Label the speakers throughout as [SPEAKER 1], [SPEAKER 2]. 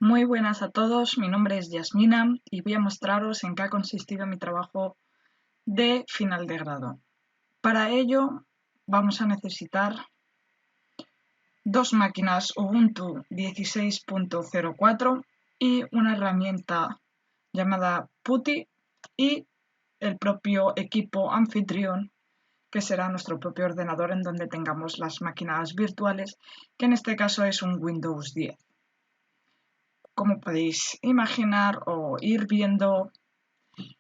[SPEAKER 1] Muy buenas a todos, mi nombre es Yasmina y voy a mostraros en qué ha consistido mi trabajo de final de grado. Para ello vamos a necesitar dos máquinas Ubuntu 16.04 y una herramienta llamada PuTTY y el propio equipo anfitrión, que será nuestro propio ordenador en donde tengamos las máquinas virtuales, que en este caso es un Windows 10. Como podéis imaginar o ir viendo,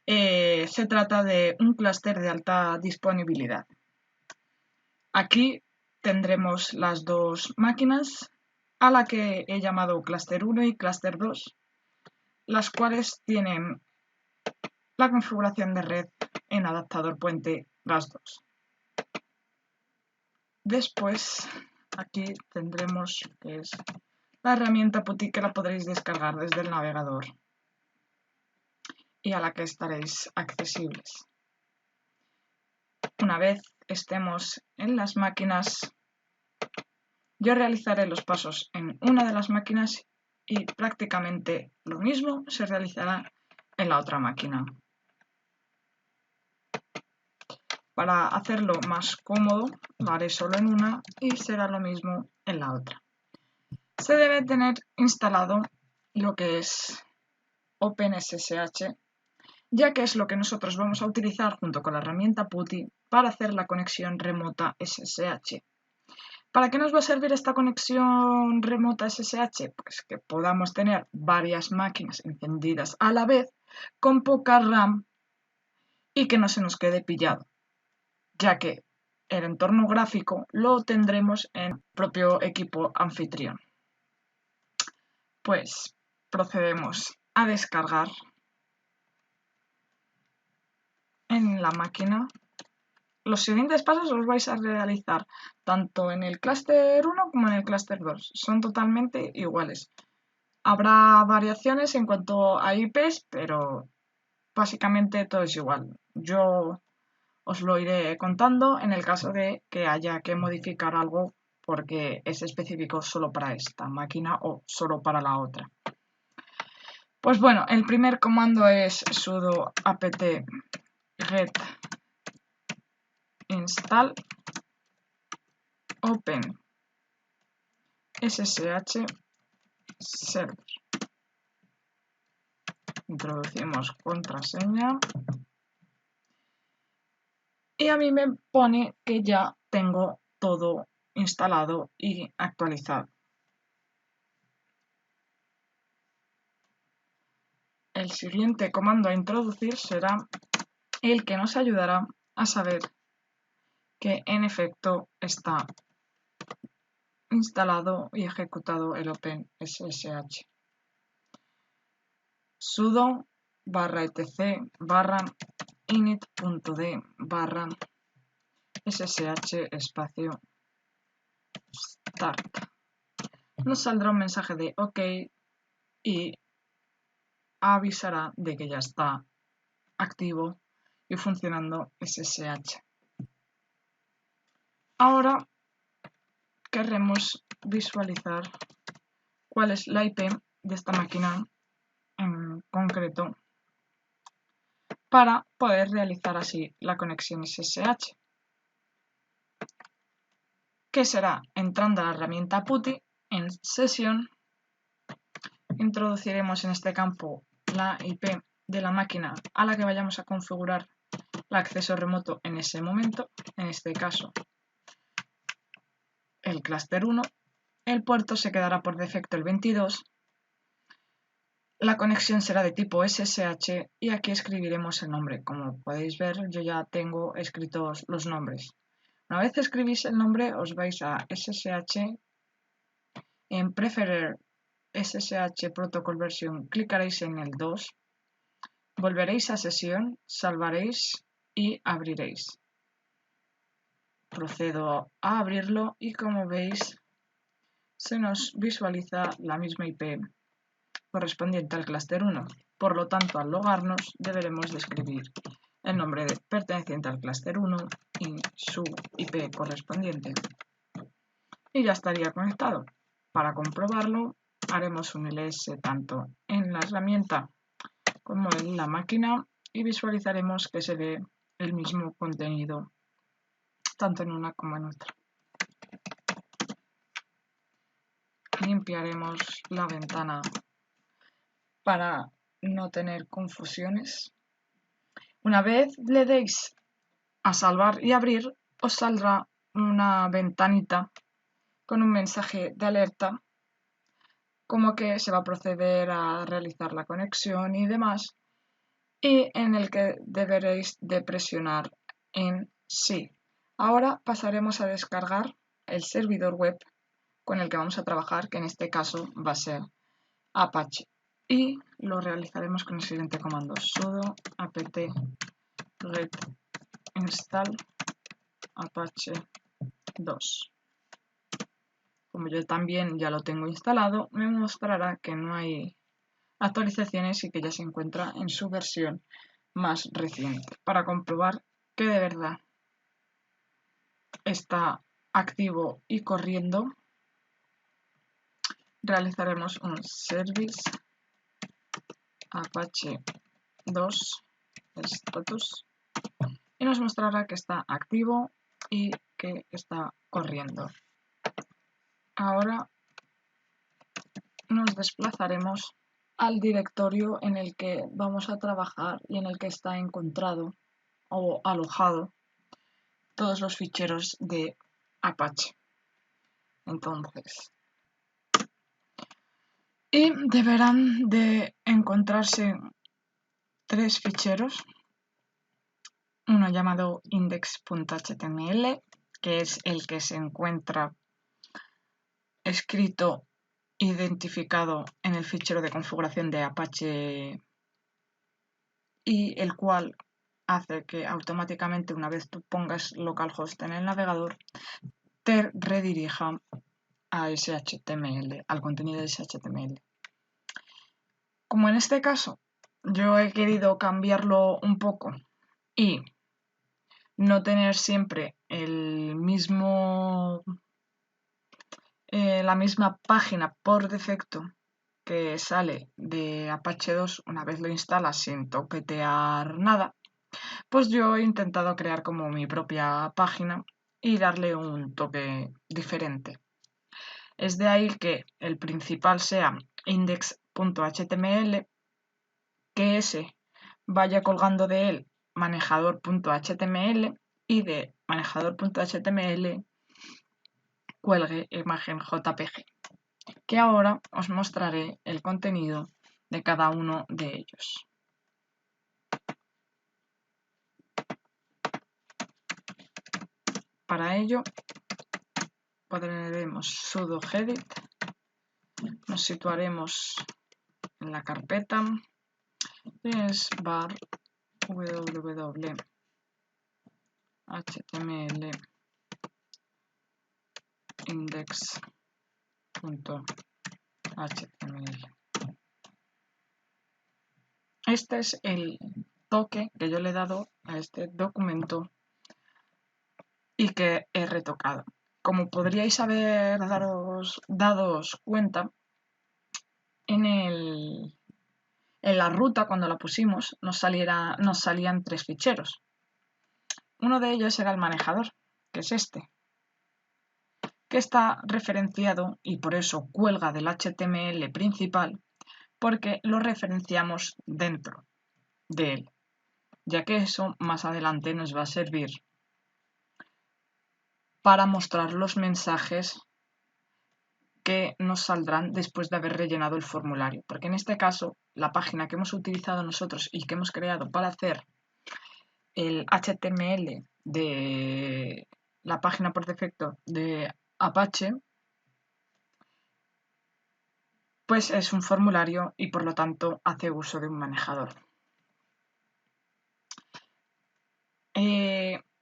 [SPEAKER 1] se trata de un clúster de alta disponibilidad. Aquí tendremos las dos máquinas, a la que he llamado clúster 1 y clúster 2, las cuales tienen la configuración de red en adaptador puente las dos. Después aquí tendremos que es la herramienta PuTTY, que la podréis descargar desde el navegador y a la que estaréis accesibles. Una vez estemos en las máquinas, yo realizaré los pasos en una de las máquinas y prácticamente lo mismo se realizará en la otra máquina. Para hacerlo más cómodo, lo haré solo en una y será lo mismo en la otra. Se debe tener instalado lo que es OpenSSH, ya que es lo que nosotros vamos a utilizar junto con la herramienta PuTTY para hacer la conexión remota SSH. ¿Para qué nos va a servir esta conexión remota SSH? Pues que podamos tener varias máquinas encendidas a la vez con poca RAM y que no se nos quede pillado, ya que el entorno gráfico lo tendremos en el propio equipo anfitrión. Pues procedemos a descargar en la máquina. Los siguientes pasos los vais a realizar tanto en el clúster 1 como en el clúster 2. Son totalmente iguales. Habrá variaciones en cuanto a IPs, pero básicamente todo es igual. Yo os lo iré contando en el caso de que haya que modificar algo porque es específico solo para esta máquina o solo para la otra. Pues bueno, el primer comando es sudo apt-get install open SSH server. Introducimos contraseña y a mí me pone que ya tengo todo instalado y actualizado. El siguiente comando a introducir será el que nos ayudará a saber que en efecto está instalado y ejecutado el OpenSSH. Sudo /etc /init.d /ssh espacio start. Nos saldrá un mensaje de OK y avisará de que ya está activo y funcionando SSH. Ahora querremos visualizar cuál es la IP de esta máquina en concreto para poder realizar así la conexión SSH, que será entrando a la herramienta PuTTY en sesión. Introduciremos en este campo la IP de la máquina a la que vayamos a configurar el acceso remoto en ese momento, en este caso el clúster 1, el puerto se quedará por defecto el 22, la conexión será de tipo SSH y aquí escribiremos el nombre. Como podéis ver, yo ya tengo escritos los nombres. Una vez escribís el nombre, os vais a SSH, en Preferred SSH Protocol Version clicaréis en el 2, volveréis a sesión, salvaréis y abriréis. Procedo a abrirlo y como veis se nos visualiza la misma IP correspondiente al clúster 1. Por lo tanto, al logarnos deberemos de escribir el nombre perteneciente al clúster 1 y su IP correspondiente. Y ya estaría conectado. Para comprobarlo, haremos un ls tanto en la herramienta como en la máquina y visualizaremos que se ve el mismo contenido tanto en una como en otra. Limpiaremos la ventana para no tener confusiones. Una vez le deis a salvar y abrir, os saldrá una ventanita con un mensaje de alerta como que se va a proceder a realizar la conexión y demás, y en el que deberéis de presionar en sí. Ahora pasaremos a descargar el servidor web con el que vamos a trabajar, que en este caso va a ser Apache, y lo realizaremos con el siguiente comando: sudo apt get install apache 2. Como yo también ya lo tengo instalado, me mostrará que no hay actualizaciones y que ya se encuentra en su versión más reciente. Para comprobar que de verdad está activo y corriendo, realizaremos un service apache 2 status y nos mostrará que está activo y que está corriendo. Ahora nos desplazaremos al directorio en el que vamos a trabajar y en el que está encontrado o alojado todos los ficheros de Apache. Entonces, y deberán de encontrarse tres ficheros, uno llamado index.html, que es el que se encuentra escrito identificado en el fichero de configuración de Apache y el cual hace que automáticamente, una vez tú pongas localhost en el navegador, te redirija a ese HTML, al contenido de ese HTML. Como en este caso yo he querido cambiarlo un poco y no tener siempre el mismo, la misma página por defecto que sale de Apache 2 una vez lo instalas sin toquetear nada, pues yo he intentado crear como mi propia página y darle un toque diferente. Es de ahí que el principal sea index.html, que ese vaya colgando de él manejador.html y de manejador.html cuelgue imagen JPG, que ahora os mostraré el contenido de cada uno de ellos. Para ello pondremos sudo gedit, nos situaremos en la carpeta es var www html index.html. Este es el toque que yo le he dado a este documento y que he retocado. Como podríais haber daros cuenta, en la ruta, cuando la pusimos, nos salían tres ficheros. Uno de ellos era el manejador, que es este, que está referenciado y por eso cuelga del HTML principal, porque lo referenciamos dentro de él, ya que eso más adelante nos va a servir para mostrar los mensajes que nos saldrán después de haber rellenado el formulario, porque en este caso la página que hemos utilizado nosotros y que hemos creado para hacer el HTML de la página por defecto de Apache, pues es un formulario y por lo tanto hace uso de un manejador.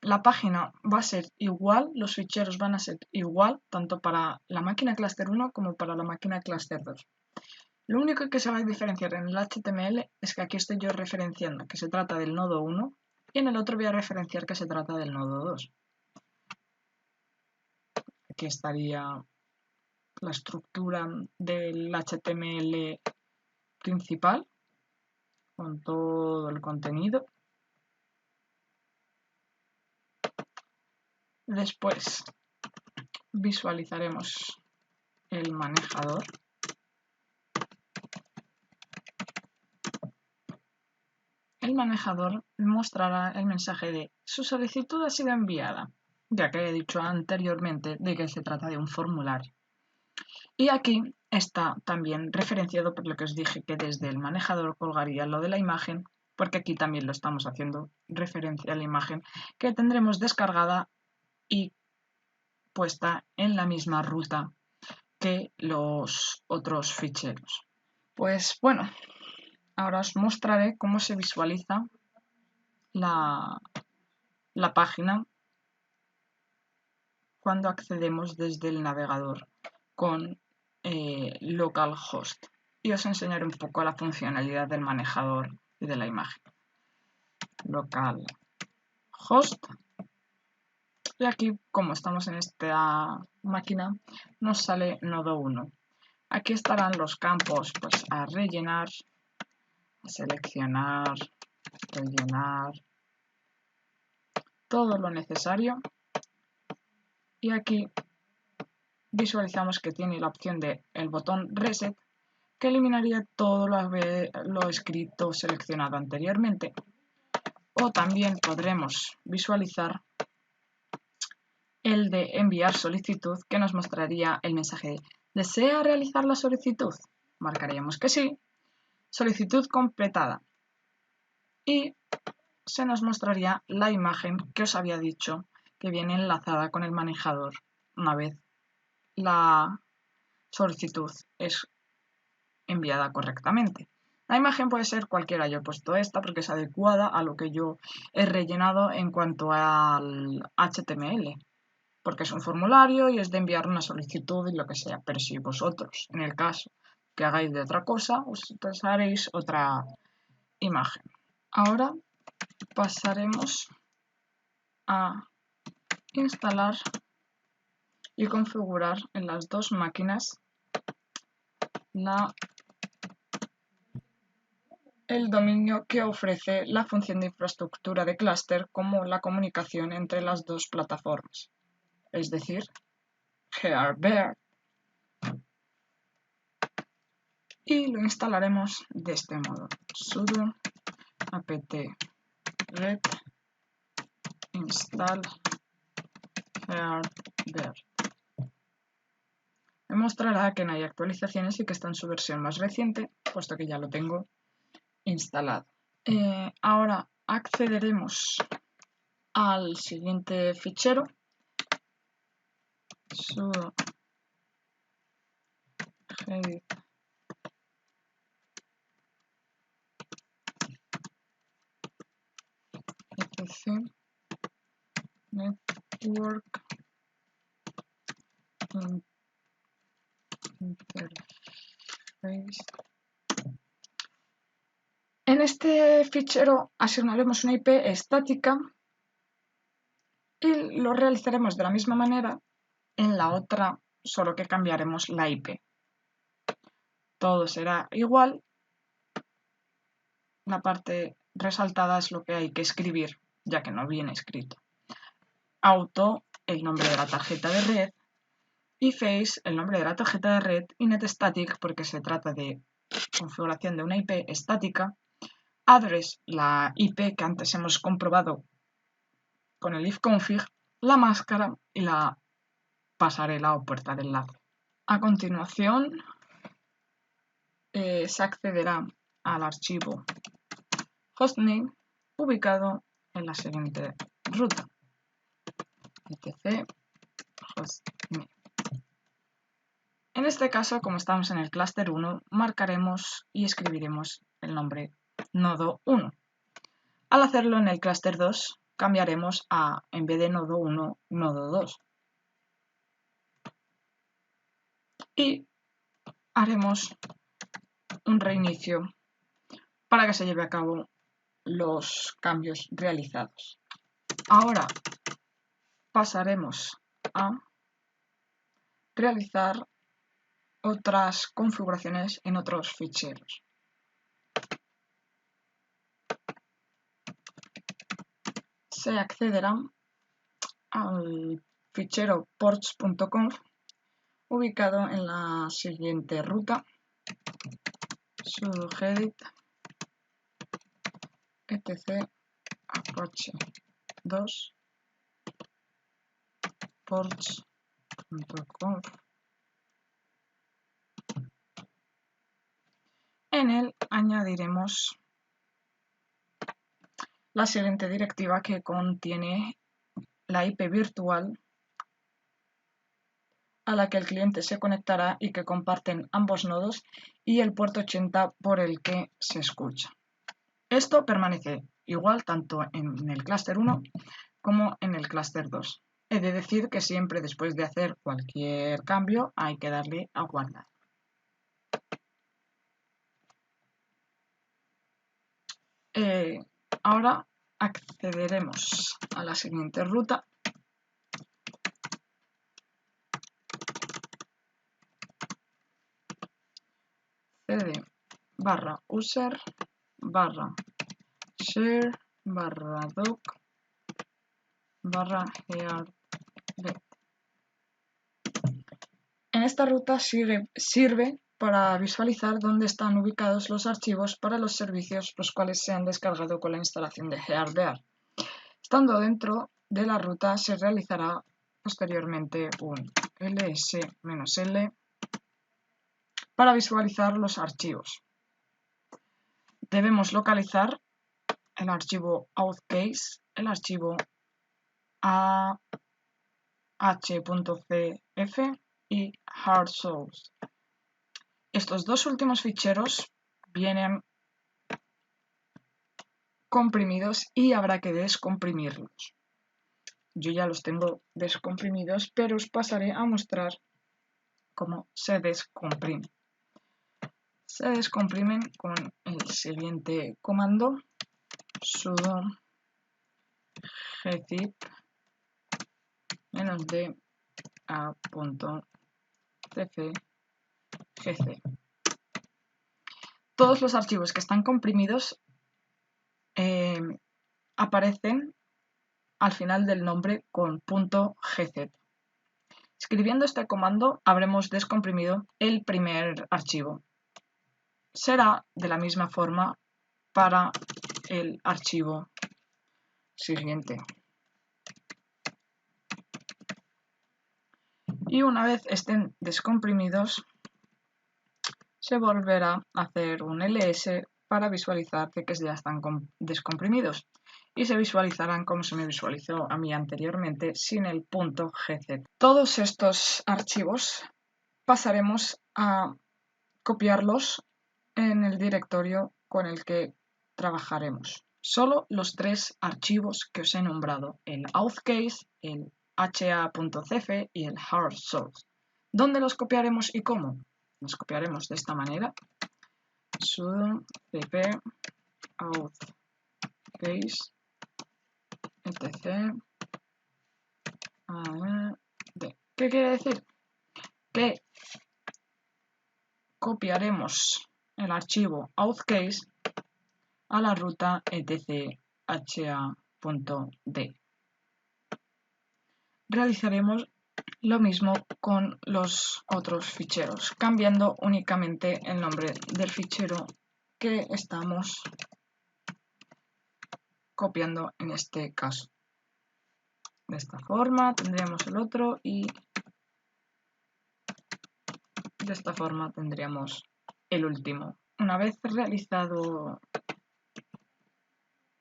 [SPEAKER 1] La página va a ser igual, los ficheros van a ser igual, tanto para la máquina cluster 1 como para la máquina cluster 2. Lo único que se va a diferenciar en el HTML es que aquí estoy yo referenciando que se trata del nodo 1 y en el otro voy a referenciar que se trata del nodo 2. Aquí estaría la estructura del HTML principal con todo el contenido. Después visualizaremos el manejador. El manejador mostrará el mensaje de su solicitud ha sido enviada, ya que he dicho anteriormente de que se trata de un formulario. Y aquí está también referenciado por lo que os dije que desde el manejador colgaría lo de la imagen, porque aquí también lo estamos haciendo referencia a la imagen que tendremos descargada y puesta en la misma ruta que los otros ficheros. Pues bueno, ahora os mostraré cómo se visualiza la página cuando accedemos desde el navegador con localhost. Y os enseñaré un poco la funcionalidad del manejador y de la imagen. Localhost. Y aquí, como estamos en esta máquina, nos sale nodo 1. Aquí estarán los campos pues, a rellenar, a seleccionar, rellenar, todo lo necesario. Y aquí visualizamos que tiene la opción de el botón Reset, que eliminaría todo lo escrito seleccionado anteriormente. O también podremos visualizar el de enviar solicitud, que nos mostraría el mensaje de ¿desea realizar la solicitud? Marcaríamos que sí, solicitud completada. Y se nos mostraría la imagen que os había dicho que viene enlazada con el manejador una vez la solicitud es enviada correctamente. La imagen puede ser cualquiera, yo he puesto esta porque es adecuada a lo que yo he rellenado en cuanto al HTML, porque es un formulario y es de enviar una solicitud y lo que sea, pero si vosotros, en el caso que hagáis de otra cosa, os haréis otra imagen. Ahora pasaremos a instalar y configurar en las dos máquinas el dominio que ofrece la función de infraestructura de clúster como la comunicación entre las dos plataformas, es decir, GearBear. Y lo instalaremos de este modo: sudo apt-get install GearBear. Me mostrará que no hay actualizaciones y que está en su versión más reciente, puesto que ya lo tengo instalado. Ahora accederemos al siguiente fichero, sudo gedit etc network interface. En este fichero asignaremos una IP estática y lo realizaremos de la misma manera en la otra, solo que cambiaremos la IP. Todo será igual. La parte resaltada es lo que hay que escribir, ya que no viene escrito. Auto, el nombre de la tarjeta de red, y face, el nombre de la tarjeta de red, y netstatic, porque se trata de configuración de una IP estática. Address, la IP que antes hemos comprobado con el ifconfig, la máscara y la pasarela o puerta de enlace. A continuación se accederá al archivo hostname ubicado en la siguiente ruta: etc hostname. En este caso, como estamos en el clúster 1, marcaremos y escribiremos el nombre nodo 1. Al hacerlo en el clúster 2, cambiaremos a, en vez de nodo 1, nodo 2. Y haremos un reinicio para que se lleve a cabo los cambios realizados. Ahora pasaremos a realizar otras configuraciones en otros ficheros. Se accederá al fichero ports.conf ubicado en la siguiente ruta: sudo gedit etc apache 2 ports.conf. En él añadiremos la siguiente directiva, que contiene la IP virtual a la que el cliente se conectará y que comparten ambos nodos, y el puerto 80 por el que se escucha. Esto permanece igual tanto en el clúster 1 como en el clúster 2. He de decir que siempre después de hacer cualquier cambio hay que darle a guardar. Ahora accederemos a la siguiente ruta. cd/user /share /doc /heartbeat. En esta ruta sirve para visualizar dónde están ubicados los archivos para los servicios los cuales se han descargado con la instalación de Heartbeat. Estando dentro de la ruta se realizará posteriormente un ls-l para visualizar los archivos. Debemos localizar el archivo authcase, el archivo ah.cf y heartsource. Estos dos últimos ficheros vienen comprimidos y habrá que descomprimirlos. Yo ya los tengo descomprimidos, pero os pasaré a mostrar cómo se descomprimen. Se descomprimen con el siguiente comando: sudo gzip -d a.cf-gc. Todos los archivos que están comprimidos aparecen al final del nombre con .gz. Escribiendo este comando habremos descomprimido el primer archivo. Será de la misma forma para el archivo siguiente. Y una vez estén descomprimidos, se volverá a hacer un ls para visualizar que ya están descomprimidos, y se visualizarán como se me visualizó a mí anteriormente sin el .gz. Todos estos archivos pasaremos a copiarlos en el directorio con el que trabajaremos. Solo los tres archivos que os he nombrado: el authcase, el ha.cf y el heartsource. ¿Dónde los copiaremos y cómo? Los copiaremos de esta manera: sudo cp authcase etc. ¿Qué quiere decir? Que copiaremos el archivo authcase a la ruta etc.ha.d. Realizaremos lo mismo con los otros ficheros, cambiando únicamente el nombre del fichero que estamos copiando en este caso. De esta forma tendríamos el otro y de esta forma tendríamos el último. Una vez realizado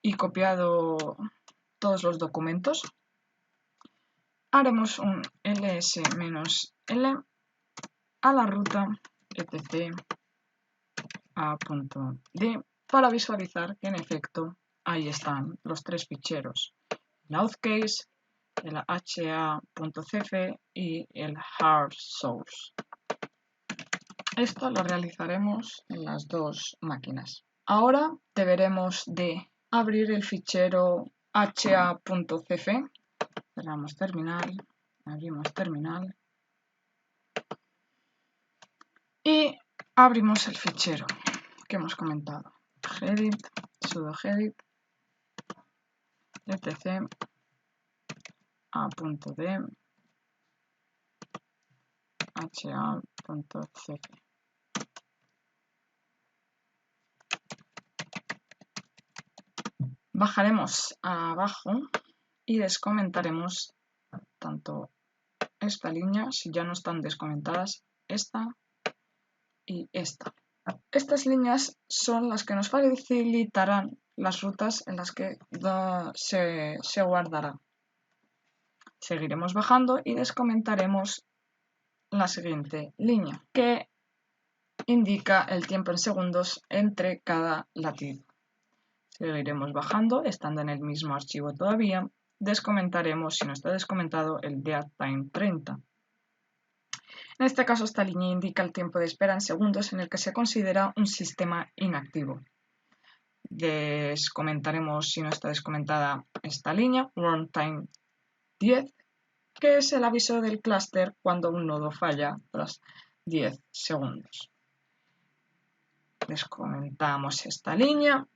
[SPEAKER 1] y copiado todos los documentos, haremos un ls-l a la ruta etc.a.d para visualizar que en efecto ahí están los tres ficheros: el authcase, el ha.cf y el heartsource. Esto lo realizaremos en las dos máquinas. Ahora deberemos de abrir el fichero ha.cf. Cerramos terminal, abrimos terminal. y abrimos el fichero que hemos comentado. Gedit, sudo gedit, etc. a.d ha.cf. Bajaremos abajo y descomentaremos tanto esta línea, si ya no están descomentadas, esta y esta. Estas líneas son las que nos facilitarán las rutas en las que se guardará. Seguiremos bajando y descomentaremos la siguiente línea, que indica el tiempo en segundos entre cada latido. Seguiremos bajando, estando en el mismo archivo todavía. Descomentaremos, si no está descomentado, el deadTime 30. En este caso, esta línea indica el tiempo de espera en segundos en el que se considera un sistema inactivo. Descomentaremos, si no está descomentada, esta línea, runtime 10, que es el aviso del clúster cuando un nodo falla tras 10 segundos. Descomentamos esta línea,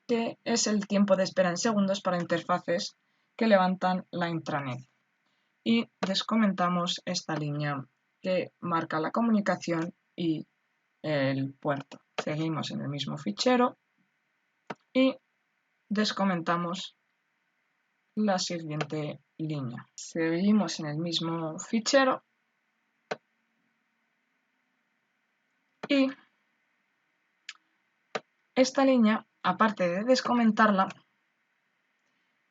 [SPEAKER 1] que es el tiempo de espera en segundos para interfaces que levantan la intranet. Y descomentamos esta línea que marca la comunicación y el puerto. Seguimos en el mismo fichero y descomentamos la siguiente línea. Seguimos en el mismo fichero y esta línea, aparte de descomentarla,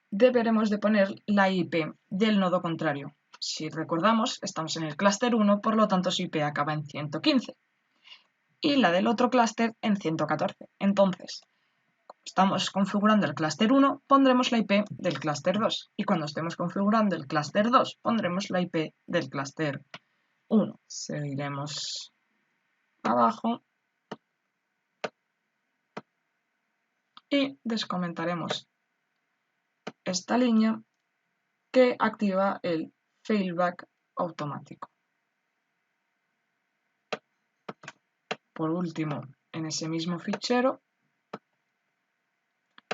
[SPEAKER 1] deberemos de poner la IP del nodo contrario. Si recordamos, estamos en el clúster 1, por lo tanto su IP acaba en 115 y la del otro clúster en 114. Entonces, estamos configurando el clúster 1, pondremos la IP del clúster 2 y cuando estemos configurando el clúster 2, pondremos la IP del clúster 1. Seguiremos abajo y descomentaremos esta línea que activa el failback automático. Por último, en ese mismo fichero,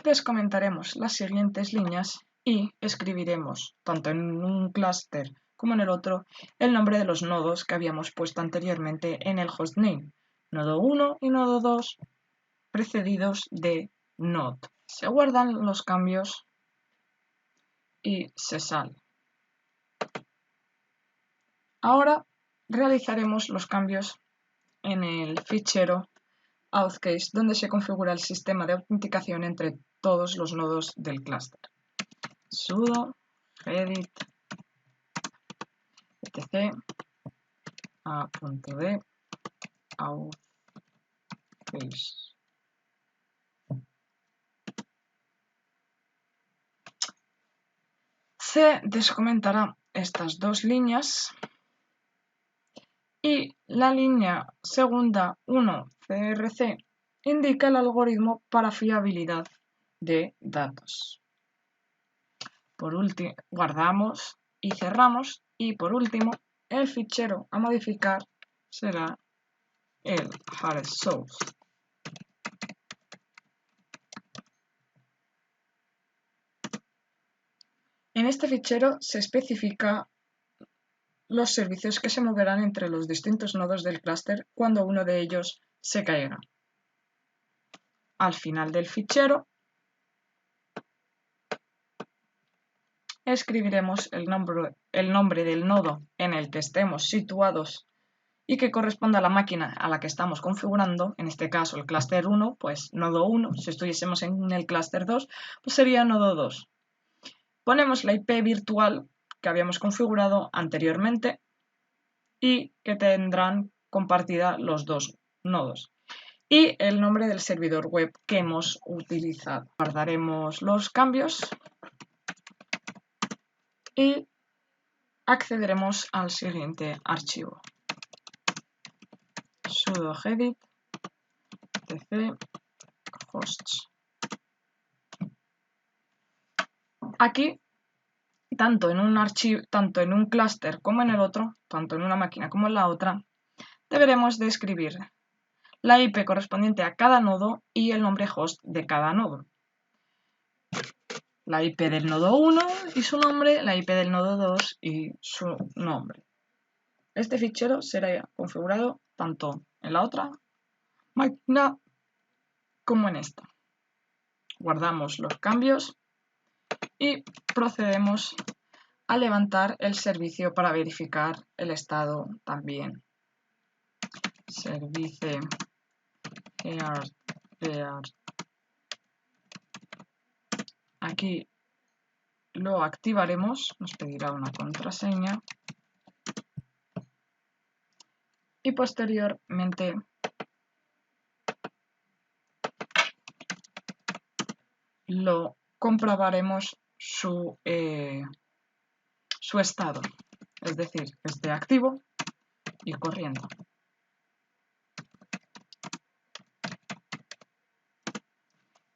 [SPEAKER 1] descomentaremos las siguientes líneas y escribiremos, tanto en un clúster como en el otro, el nombre de los nodos que habíamos puesto anteriormente en el hostname, nodo 1 y nodo 2, precedidos de node. Se guardan los cambios y se sale. Ahora realizaremos los cambios en el fichero authcase, donde se configura el sistema de autenticación entre todos los nodos del clúster. Sudo gedit etc a.d authcase. Se descomentará estas dos líneas y la línea segunda 1 CRC indica el algoritmo para fiabilidad de datos. Por último, guardamos y cerramos y por último el fichero a modificar será el hard source. En este fichero se especifica los servicios que se moverán entre los distintos nodos del clúster cuando uno de ellos se caiga. Al final del fichero escribiremos el nombre del nodo en el que estemos situados y que corresponda a la máquina a la que estamos configurando, en este caso el clúster 1, pues nodo 1, si estuviésemos en el clúster 2, pues sería nodo 2. Ponemos la IP virtual que habíamos configurado anteriormente y que tendrán compartida los dos nodos y el nombre del servidor web que hemos utilizado. Guardaremos los cambios y accederemos al siguiente archivo. Sudo gedit etc hosts. Aquí, tanto en un clúster como en el otro, tanto en una máquina como en la otra, deberemos de escribir la IP correspondiente a cada nodo y el nombre host de cada nodo. La IP del nodo 1 y su nombre, la IP del nodo 2 y su nombre. Este fichero será configurado tanto en la otra máquina como en esta. Guardamos los cambios y procedemos a levantar el servicio para verificar el estado también. Service heart. Aquí lo activaremos, nos pedirá una contraseña y posteriormente lo comprobaremos su estado, es decir, que esté activo y corriendo.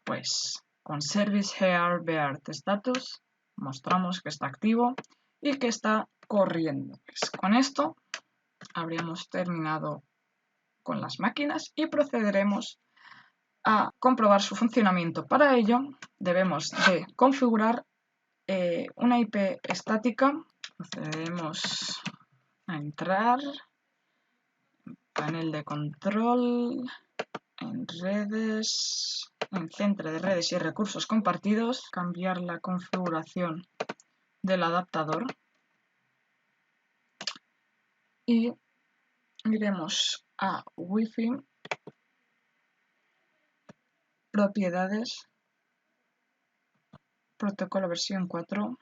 [SPEAKER 1] Pues con Service Here Beard Status mostramos que está activo y que está corriendo. Pues con esto habríamos terminado con las máquinas y procederemos a comprobar su funcionamiento. Para ello debemos de configurar una IP estática. Procedemos a entrar en panel de control, en redes, en centro de redes y recursos compartidos, cambiar la configuración del adaptador y iremos a Wi-Fi, propiedades, protocolo versión 4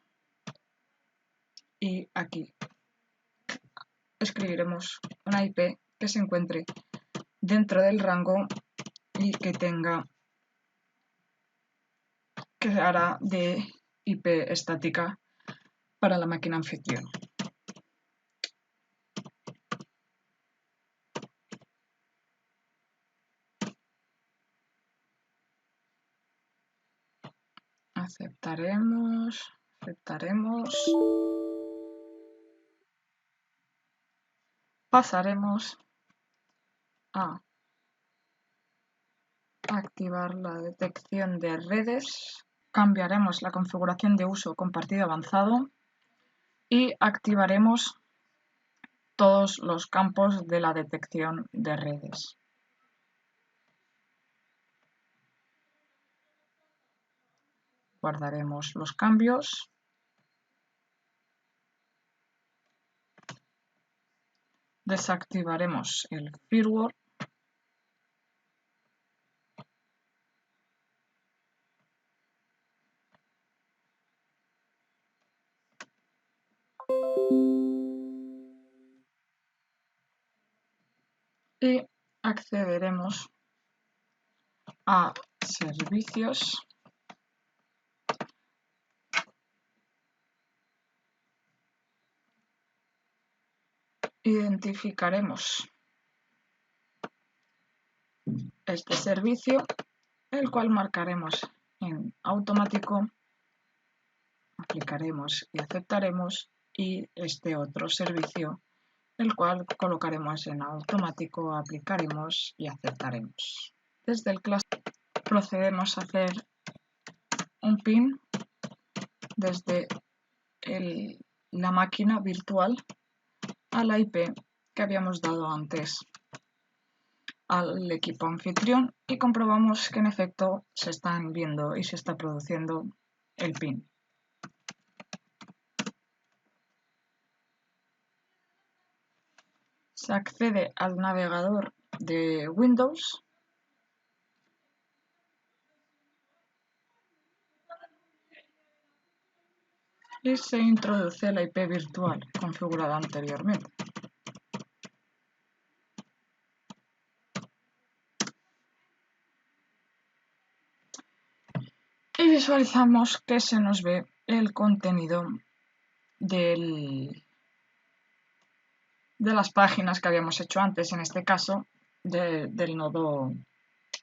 [SPEAKER 1] y aquí escribiremos una IP que se encuentre dentro del rango y que hará de IP estática para la máquina anfitrión. Aceptaremos. Pasaremos a activar la detección de redes. Cambiaremos la configuración de uso compartido avanzado y activaremos todos los campos de la detección de redes. Guardaremos los cambios. Desactivaremos el firewall. Y accederemos a servicios. Identificaremos este servicio, el cual marcaremos en automático, aplicaremos y aceptaremos, y este otro servicio, el cual colocaremos en automático, aplicaremos y aceptaremos. Desde el cluster procedemos a hacer un pin desde la máquina virtual a la IP que habíamos dado antes al equipo anfitrión y comprobamos que en efecto se están viendo y se está produciendo el pin. Se accede al navegador de Windows y se introduce la IP virtual configurada anteriormente. Y visualizamos que se nos ve el contenido de las páginas que habíamos hecho antes, en este caso del nodo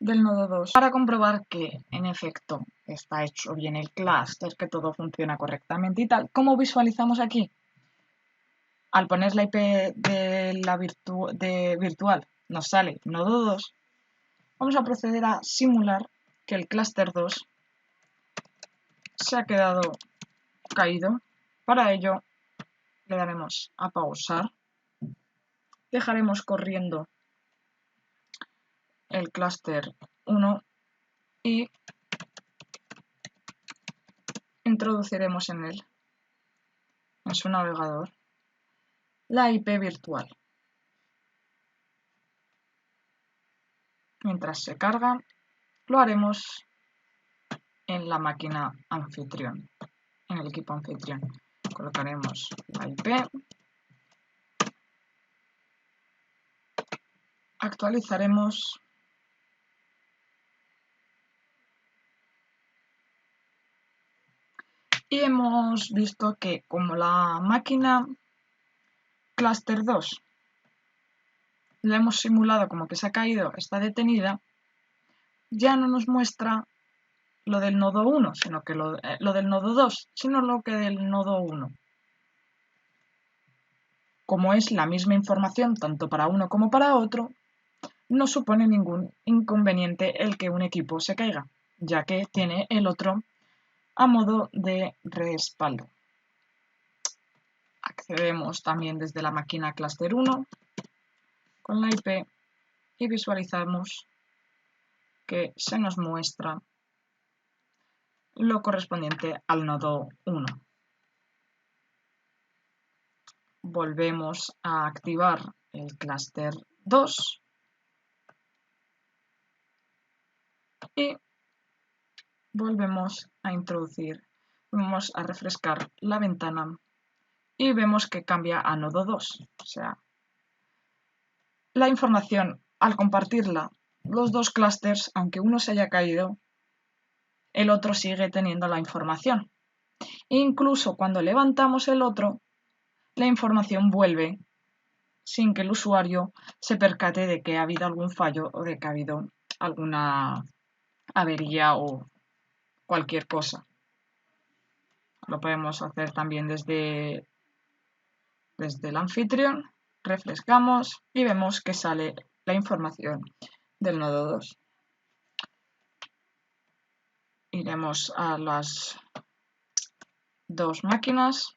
[SPEAKER 1] 2, para comprobar que en efecto está hecho bien el clúster, que todo funciona correctamente y tal. ¿Cómo visualizamos aquí? al poner la IP de virtual nos sale nodo 2, vamos a proceder a simular que el clúster 2 se ha quedado caído. Para ello le daremos a pausar, dejaremos corriendo el clúster 1 y introduciremos en él, en su navegador, la IP virtual. Mientras se carga, lo haremos en la máquina anfitrión, en el equipo anfitrión. Colocaremos la IP, actualizaremos y hemos visto que como la máquina Cluster 2 la hemos simulado como que se ha caído, está detenida, ya no nos muestra lo del nodo 1, sino que lo del nodo 2, sino lo que del nodo 1. Como es la misma información tanto para uno como para otro, no supone ningún inconveniente el que un equipo se caiga, ya que tiene el otro a modo de respaldo. Accedemos también desde la máquina Cluster 1 con la IP y visualizamos que se nos muestra lo correspondiente al nodo 1. Volvemos a activar el clúster 2 y volvemos a introducir, vamos a refrescar la ventana y vemos que cambia a nodo 2. O sea, la información, al compartirla los dos clústeres, aunque uno se haya caído, el otro sigue teniendo la información. Incluso cuando levantamos el otro, la información vuelve sin que el usuario se percate de que ha habido algún fallo o de que ha habido alguna avería o cualquier cosa. Lo podemos hacer también desde el anfitrión, refrescamos y vemos que sale la información del nodo 2. Iremos a las dos máquinas.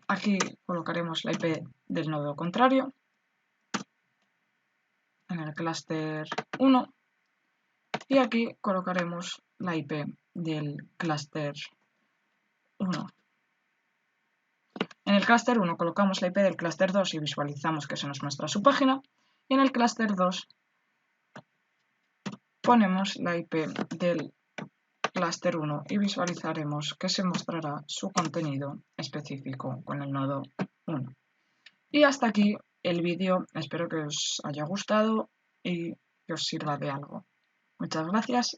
[SPEAKER 1] Aquí colocaremos la IP del nodo contrario en el clúster 1 y aquí colocaremos la IP del clúster 1. En el clúster 1 colocamos la IP del clúster 2 y visualizamos que se nos muestra su página, y en el clúster 2 ponemos la IP del clúster 1 y visualizaremos que se mostrará su contenido específico con el nodo 1. Y hasta aquí el vídeo, espero que os haya gustado y que os sirva de algo. Muchas gracias.